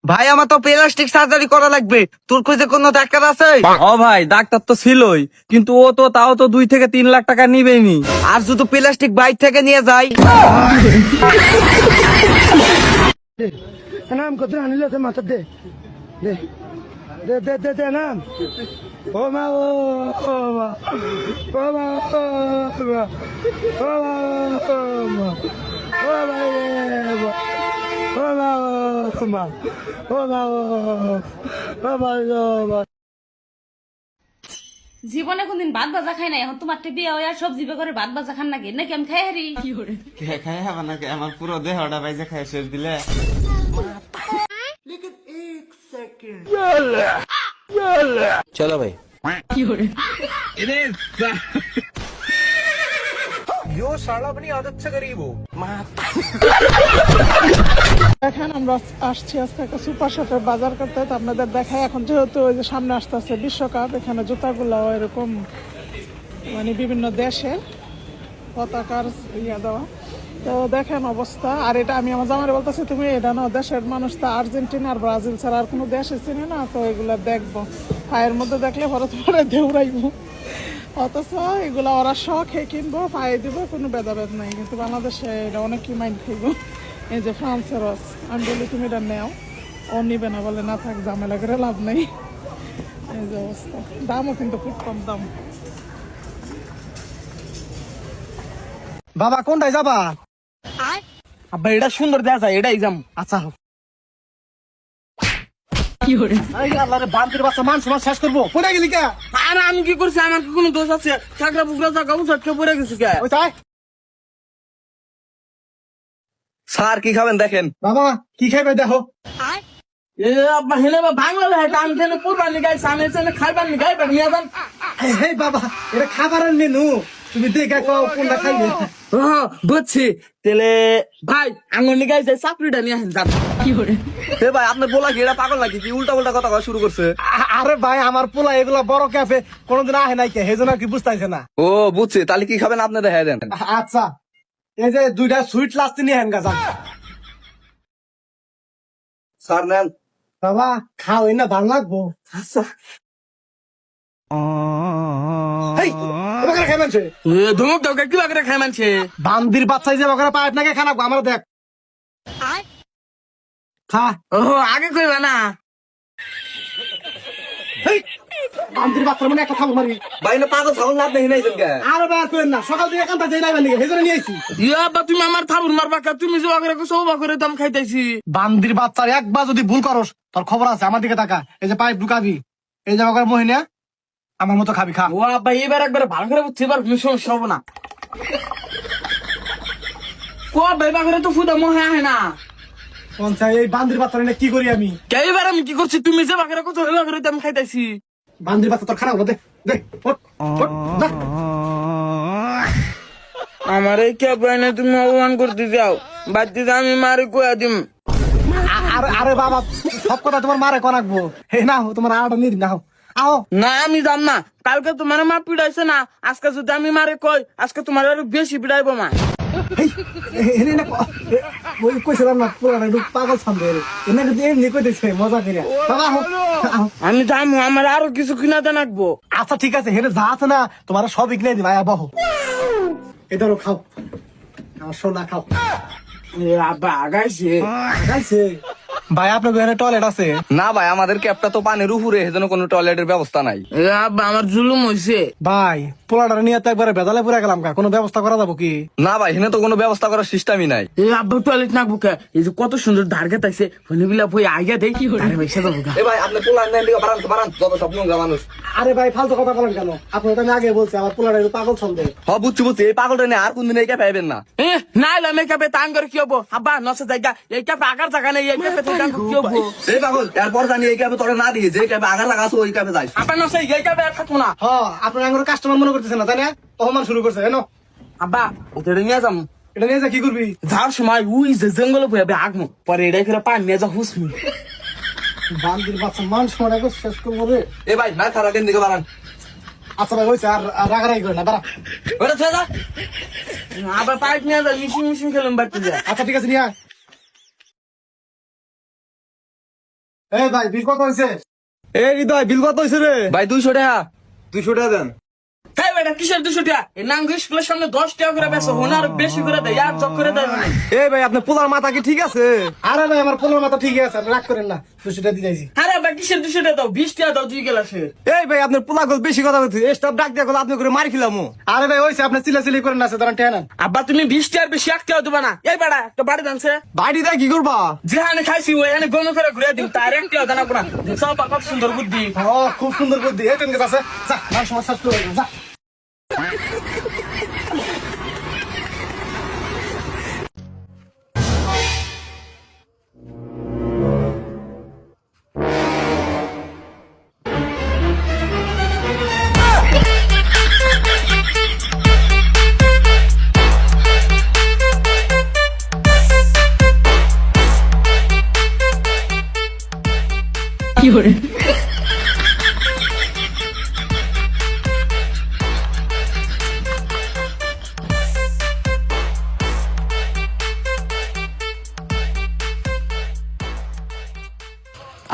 ভাই আমার তো প্লাস্টিক সার্জারি করা লাগবে, তোর কাছে কোনো ডাক্তার আছে? ও ভাই ডাক্তার তো ছিলই, কিন্তু ও তো তাও তো 2 থেকে 3 লাখ টাকা নিবেই নি। আর শুধু প্লাস্টিক বাইর থেকে নিয়ে যাই। নাম কত আনিল মাথা দে দে দে দে দে দে নাম ও মা ও মা ও মা ও মা ও মা ও মা ও মা ও মা ও মা জীবনে কোনদিন ভাত ভাজা খাই নাই, এখন তোমার বিয়ে হয়ে সবজি বেগরে ভাত ভাজা খান নাকি নাকি আমি খাই হারি কি করে খাই হবা নাকি? আমার পুরো দেহটা বাইজে খাই শেষ দিলে। চলো ভাই। কি করে দেখেন আমরা আসছি আজকে একটা সুপার শপে বাজার করতে। তো আপনাদের দেখায় এখন যেহেতু ওই যে সামনে আসতেছে বিশ্বকাপ, এখানে জুতাগুলো এরকম মানে বিভিন্ন দেশের পতাকার ইয়ে দেওয়া। তো দেখেন অবস্থা। আর এটা আমি আমার জামারে বলতেছি, তুমি এটা না দেশের মানুষ তো আর্জেন্টিনা আর ব্রাজিল ছাড়া আর কোনো দেশে চিনি না, তো এগুলো দেখবো, পায়ের মধ্যে দেখলে পরে তোমার দেউড়াইবো। অথচ এগুলো ওরা শখে কিনবো, পায়ে দিব, কোনো ভেদাভেদ নাই। কিন্তু বাংলাদেশে এটা অনেকই মাইন্ড খাইব। এই যে ফ্রান্সের রস, আমি বলি তুমি এটা নেও, ও নিবে না, বলে না থাক, ঝামেলা করে লাভ নেই। এই যে অবস্থা, দামও কিন্তু খুব কম দাম। বাবা কোনটায় যাবা? আব্বা এটা সুন্দর দেখা যায়, এটাই যাম। আচ্ছা কি করে আল্লাহ রে, বান্তির বাচ্চা মান সমান শেষ করবো। কোথায় গেলি কে? আর আমি কি করছি? আমার কি কোনো দোষ আছে? থাকরা বুকরা জায়গা উঠে পড়ে গেছি কে? ওই তাই স্যার কি খাবেন দেখেন। বাবা কি খাইবে দেখো। এ আব্বা হেলে বা বাংলা ভাই টান কেন কুরবানি গাইছ, আমি এসে খাইবার নি গাইবে নিয়ে যান। হে বাবা, এটা খাবারের মেনু, তুমি দেখে কও কোনটা খাইবে। ও বুঝছি, তাহলে ভাই আঙ্গুর নি গাইছে চাকরিটা নিয়ে আসেন যান। কি করে এ ভাই আপনার বলা কি এটা পাগল নাকি? কি উল্টা উল্টা কথা কওয়া শুরু করছে? আরে ভাই, আমার পোলা এগুলা বড় ক্যাফে কোনদিন আহে নাই কে, সেই জন্য আর কি বুঝতেছে না। ও বুঝছি, তাহলে কি খাবেন আপনি দেখাই দেন। আচ্ছা, এই যে দুইটা সুইট লাস্ট নিয়ে হেন গাছ। স্যার নেন। বাবা খাও, এই না ভালো লাগবো। আচ্ছা হেই, এবারে খাই মানছে ধমক দাও কি বাগরে খাই মানছে? বান্দির বাচ্চাই যে বাগরে পাইপ নাকি খানা আমার দেখ খা। ও আগে কইবা না। হেই, বান্দির বাচ্চার মানে একটা খাবো মারি। ভাই না পাগল ছাগল না আপনি হিনাইছেন কে? আর বার করেন না, সকাল থেকে কান্তা যাই নাই বান্দি, সেই জন্য নিয়ে আইছি। ইয়া বা তুমি আমার থাবুর মারবা কা? তুমি যে বাগরে সব বাগরে দাম খাইতাইছি। বান্দির বাচ্চার একবার যদি ভুল করস, তোর খবর আছে, আমার দিকে তাকা। এই যে পাইপ ঢুকাবি, এই যে বাগরে মহিনা আমার মতো খাবি, খা। ও আব্বা এবার একবার ভালো করে বুঝছি, এবার কোনো সমস্যা হবে না। ও ভাই বাগরে তো ফুদা মহে আহে না। পঞ্চায় এই বান্দির বাচ্চা নিয়ে কি করি আমি? কে এবার আমি কি করছি? তুমি যে বাগরে কত বাগরে দাম খাইতাইছি। বান্দির বাচ্চা তোর খারাপ হলো, দে দে ওঠ, ওঠ, যা। আমার এই কে বাইনে তুমি অপমান করতে যাও, বাদ দিতে আমি মারি কয়া দিম। আরে আরে বাবা, সব কথা তোমার মারে কনাকবো। হে না, তোমার আড়াটা নিয়ে দিন, নাও আও। না আমি যাম না, কালকে তোমার মা পিড়াইছে না, আজকে যদি আমি মারে কই, আজকে তোমার আরো বেশি পিড়াইবো মা। এনে না ওই কইছিলাম না, পুরা একটু পাগল সামনে এনে কিন্তু এমনি কইতেছে মজা করে। বাবা আও, আও। আমি যাম, আমার আরো কিছু কিনা জানাকবো। আচ্ছা ঠিক আছে, হেরে যা আছে না তোমার সব কিনে দিন, আয়া বহ। এই ধরো খাও, আমার সোনা খাও। এ আব্বা আগাইছে। খাইছে ভাই, আপনার ঘরে টয়লেট আছে? না ভাই, আমাদের ক্যাবটা তো পানির উপরে, এজন্য কোনো টয়লেটের ব্যবস্থা নাই। এ আব্বা আমার জুলুম হইছে। ভাই পোলাটার নিয়ে তো একবারে বেদালে পুরা গেলাম, কোনো ব্যবস্থা করা যাবো কি? না ভাই, এখানে তো কোনো ব্যবস্থা করার সিস্টেমই নাই। এ আব্বা টয়লেট নাকবো কে? এই যে কত সুন্দর ধারকে তাইছে, হনিবিলা বই আইগা দেই কি হরে বেশে যাবো গা। এ ভাই আপনি পোলার নেন দিকে বাড়ান বাড়ান, যত সব নোংরা মানুষ। আরে ভাই ফালতু কথা বলেন কেন? আপনি তো আমি আগে বলছি আমার পোলাটা একটু পাগল ছন্দে। হ বুঝছি বুঝছি, এই পাগলটা নিয়ে আর কোনদিন এই ক্যাবে আইবেন না। এ না এলা মেকআপে তাং করে কি হবো? আব্বা নসে জায়গা এই ক্যাপে আগার জায়গা নেই, এই ক্যাপে তাং কি হবো? এই পাগল, এরপর জানি এই ক্যাবে তোরা না দিয়ে যে ক্যাবে আগার লাগা আছে ওই ক্যাবে যাই। আব্বা নসে এই ক্যাপে আর থাকবো না। হ, আপনার আঙ্গুর কাস্টমার মনে করতেছেন না, তাই না? অপমান শুরু করছে কেন? আব্বা ওদের নিয়ে যাম, এটা নিয়ে যা কি করবি? যাওয়ার সময় উই যে জঙ্গলে বইবে আগমো, পরে এটাই করে পানি নিয়ে যা হুসমি। বান্দির বাচ্চা মানুষ মনে করে শেষ করবো রে। এ ভাই না খারাপ দিকে বাড়ান। আচ্ছা ভাই হয়েছে, আর রাগারাগি করে না, দাঁড়া। ওটা ছেড়ে যা। আবার পাইপ নিয়ে যা, মিশিং মিশিং খেলুম বাড়তে যা। আচ্ছা ঠিক আছে, নিয়ে আয়। এই ভাই বিল কত হয়েছে? এই হৃদয় বিল কত হয়েছে রে? ভাই 200 টাকা। 200 টাকা দেন। হ্যাঁ বেটা কিসের 200 টাকা? এই নাঙ্গু স্কুলের সামনে 10 টাকা করে বেচো, হোনার বেশি করে দেয়, আর চক করে দেয় মানে। এই ভাই আপনার পোলার মাথা কি ঠিক আছে? আরে ভাই আমার পোলার মাথা ঠিক আছে, আপনি রাগ করেন না, 200 টাকা দিতেছি। আরে ভাই কিসের 200 টাকা দাও? 20 টাকা দাও 2 গ্লাসের। এই ভাই আপনার পোলা গল বেশি কথা বলছে, স্টাফ ডাক দিয়া গল আপনি করে মারি খেলামু। আরে ভাই ওইছে আপনি চিল্লাচিল্লি করেন না, দাঁড়ান টেনা। আব্বা তুমি 20 টাকার বেশি 1 টাকা দিবা না। এই বেটা একটা বাড়ি দানছে, বাড়ি দেয় কি করবা? যেখানে খাইছি ওখানে গম করে ঘুরে দিন, তার 1 টাকা দানা পড়া। সব কত সুন্দর বুদ্ধি। ও খুব সুন্দর বুদ্ধি, এই তুমি কাছে যা না সমস্যা শুরু হয়ে যা।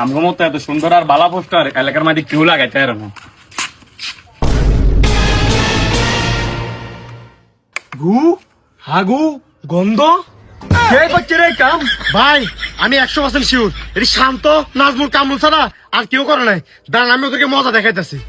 আমগো মতো এত সুন্দর আর বালা পোস্টার এলাকার মধ্যে কেউ লাগাইতে পারে না। গু হাগু গন্ধ কে করছে রে কাম? ভাই আমি 100% শিওর এটি শান্ত নাজমুল কামরুল ছাড়া আর কেউ করে নাই। দাঁড়ান আমি ওদেরকে মজা দেখাইতেছি।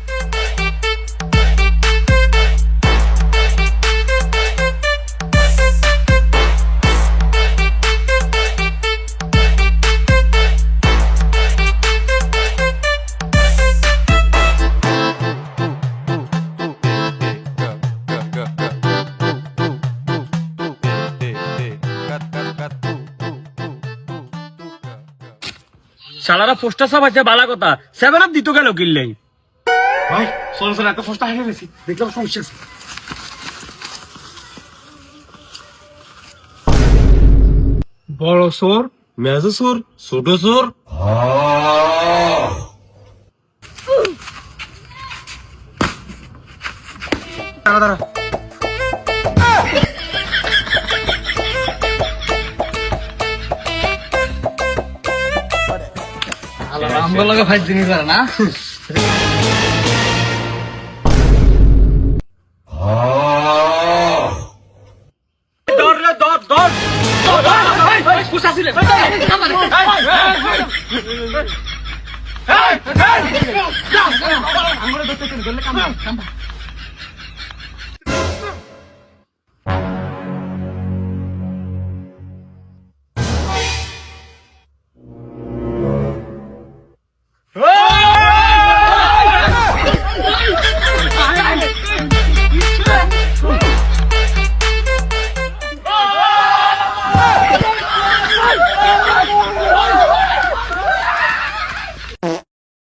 শালারা পোস্টার সব আছে বালা কথা, 7 আপ দিত গেল কিনলেই। ভাই চলো চলো এত ফসটা হেরে গেছি, দেখলাম সমস্যা আছে। বড় সোর মেজো সোর ছোট সোর দাঁড়া দাঁড়া আমগো লগে ফাইট দিনি করে না। দর রে দর দর পুষা ছিল। আমরা দেখতে গেলে কাম